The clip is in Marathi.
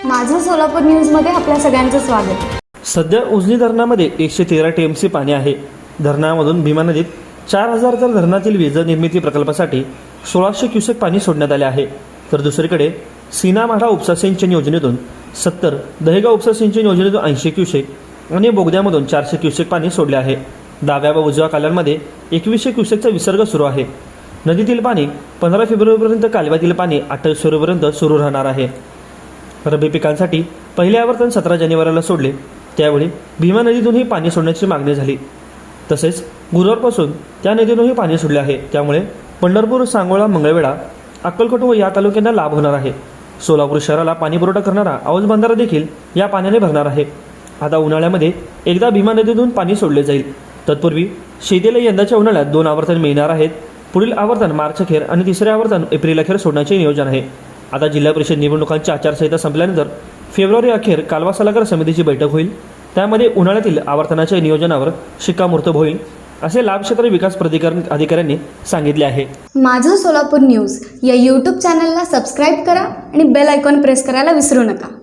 माझं सोलापूर न्यूजमध्ये आपल्या सगळ्यांचं स्वागत। सध्या उजनी धरणामध्ये 113 टीएमसी पाणी आहे। धरणामधून भीमा नदीत 4000 तर धरणातील वीज निर्मिती प्रकल्पासाठी 1600 क्युसेक पाणी सोडण्यात आले आहे। तर दुसरीकडे सीना-माढा उपसा सिंचन योजनेतून 70, दहेगाव उपसा सिंचन योजनेतून 80 क्युसेक आणि बोगद्यामधून 400 क्युसेक पाणी सोडले आहे। डाव्या व उजव्या कालव्यांमध्ये 2100 क्युसेकचा विसर्ग सुरू आहे। नदीतील पाणी 15 फेब्रुवारीपर्यंत, कालव्यातील पाणी 28 फेब्रुवारीपर्यंत सुरू राहणार आहे। रब्बी पिकांसाठी पहिले आवर्तन 17 जानेवारीला सोडले, त्यावेळी भीमा नदीतूनही पाणी सोडण्याची मागणी झाली। तसेच गुरुवारपासून त्या नदीतूनही पाणी सोडले आहे, त्यामुळे पंढरपूर, सांगोळा, मंगळवेढा, अक्कलकोट व या तालुक्यांना लाभ होणार आहे। सोलापूर शहराला पाणी पुरवठा करणारा औज बंधारा देखील या पाण्याने भरणार आहे। आता उन्हाळ्यामध्ये एकदा भीमा नदीतून पाणी सोडले जाईल। तत्पूर्वी शेतीला यंदाच्या उन्हाळ्यात 2 आवर्तन मिळणार आहेत। पुढील आवर्तन मार्च अखेर आणि तिसरे आवर्तन एप्रिल अखेर सोडण्याचे नियोजन आहे। आता जिल्हा परिषद निवडणुकांची आचारसंहिता संपल्यानंतर फेब्रुवारी अखेर कालवा सल्लागार समितीची बैठक होईल। त्यामध्ये उन्हाळ्यातील आवर्तनाच्या नियोजनावर शिक्कामोर्तब होईल, असे लाभ क्षेत्र विकास प्राधिकरण अधिकाऱ्यांनी सांगितले आहे। माझं सोलापूर न्यूज या यूट्यूब चॅनलला सबस्क्राईब करा आणि बेल आयकॉन प्रेस करायला विसरू नका।